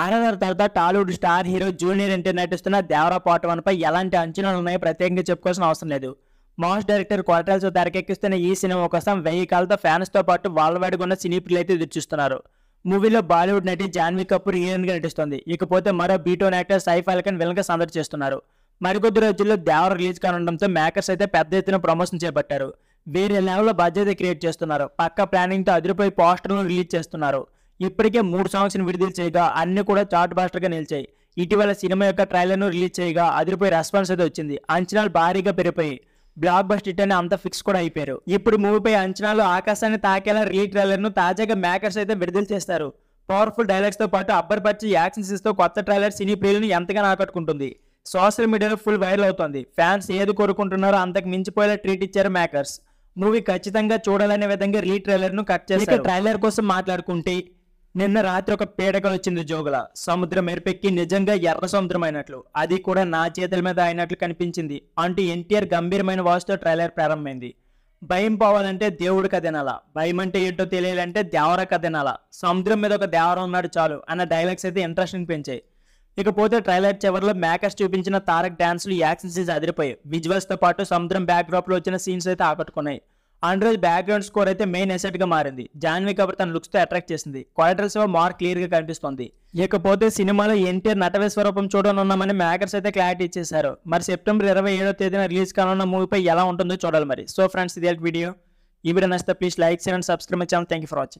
ఆర్ఆర్ఆర్ తర్వాత Tollywood star hero junior NTR నటిస్తున్న Devara part 1 పై ఎలాంటి అంచనాలు ఉన్నాయో ప్రత్యేకంగా చెప్పుకోవాల్సిన అవసరం లేదు. మాస్ డైరెక్టర్ కొరటాలతో తెరకెక్కిస్తున్న ఈ సినిమా కోసం 1000 కాలతో ఫ్యాన్స్ తో పాటు వాళ్ళ వాడిగా సినీ ప్రియులు అయితే ఎదురుచూస్తున్నారు. మూవీలో బాలీవుడ్ నటి జాన్వీ కపూర్ హీరోయిన్ గా నటిస్తోంది. ఇకపోతే మరో బీటోన్ యాక్టర్ సైఫ్ అలీ ఖాన్ విలన్ గా సందడి చేస్తున్నారు. మరికొద్ది రోజుల్లో దేవర రిలీజ్ కానుండడంతో మేకర్స్ అయితే పెద్ద ఎత్తున ప్రమోషన్ చేపట్టారు. వేరే లెవెల్లో బడ్జెట్ క్రియేట్ చేస్తున్నారు. పక్క ప్లానింగ్ తో అదిరిపోయి పోస్టర్లను రిలీజ్ చేస్తున్నారు. ఇప్పటికే 3 సాంగ్స్ ని విడుదల చేయగా అన్ని కూడా చార్ట్ బాస్టర్ గా నిలిచాయి. ఇటీవల సినిమా యొక్క ట్రైలర్ ను రిలీజ్ చేయగా అదిరిపోయి రెస్పాన్స్ అయితే వచ్చింది. అంచనాలు భారీగా పెరిగిపోయి బ్లాక్ బస్టర్ హిట్ అని అంత ఫిక్స్ కూడా అయిపోయారు. ఇప్పుడు మూవీపై అంచనాలు ఆకాశాన్ని తాకేలా రిలీజ్ ట్రైలర్ ను తాజాగా మేకర్స్ అయితే విడుదల చేస్తారు. పవర్ఫుల్ డైలాగ్స్ తో పాటు అబ్బర్పరిచి యాక్షన్ సీన్స్ తో కొత్త ట్రైలర్ సినీ ప్రియులను ఎంతగానో ఆకట్టుకుంటుంది. సోషల్ మీడియాలో ఫుల్ వైరల్ అవుతుంది. ఫ్యాన్స్ ఏది కోరుకుంటున్నారో అంతకు మించిపోయేలా ట్రీట్ ఇచ్చారు మేకర్స్. మూవీ ఖచ్చితంగా చూడాలనే విధంగా రిలీజ్ ట్రైలర్ ను కట్ చేశారు. ట్రైలర్ కోసం మాట్లాడుకుంటే నిన్న రాత్రి ఒక పీడకలు వచ్చింది జోగుల. సముద్రం ఎరిపెక్కి నిజంగా ఎర్ర సముద్రం అయినట్లు, అది కూడా నా చేతుల మీద అయినట్లు కనిపించింది అంటూ ఎన్టీఆర్ గంభీరమైన వాయిస్తో ట్రైలర్ ప్రారంభమైంది. భయం పోవాలంటే దేవుడి కథనాలా, భయం అంటే ఏంటో తెలియాలంటే దేవర కథనాలా, సముద్రం మీద ఒక దేవర ఉన్నాడు చాలు అన్న డైలాగ్స్ అయితే ఇంట్రెస్టింగ్ పెంచాయి. ఇకపోతే ట్రైలర్ చివరిలో మేకర్స్ చూపించిన తారక్ డాన్స్లు యాక్షన్ సీన్స్ అదిరిపోయాయి. విజువల్స్ తో పాటు సముద్రం బ్యాక్ డ్రాప్ లో వచ్చిన సీన్స్ అయితే ఆకట్టుకున్నాయి. ఆండ్రాయిడ్ బ్యాక్గ్రౌండ్ స్కోర్ అయితే మెయిన్ ఎసెట్ గా మారింది. జాన్వీ కపూర్ తన లుక్స్ తో అట్రాక్ట్ చేసింది. క్వాలిటర్స్ మార్ క్లియర్ గా కనిపిస్తోంది. ఇకపోతే సినిమాలో ఎన్టీఆర్ నటవేశ్వరూపం చూడనున్నామని మేకర్స్ అయితే క్లారిటీ ఇచ్చేశారు. మరి సెప్టెంబర్ 27వ తేదీన రిలీజ్ కానున్న మూవీపై ఎలా ఉంటుందో చూడాలి మరి. సో ఫ్రెండ్స్, ఇది వీడియో. ఈ వీడియో నచ్చితే please like, share and subscribe my channel. Thank you for watching.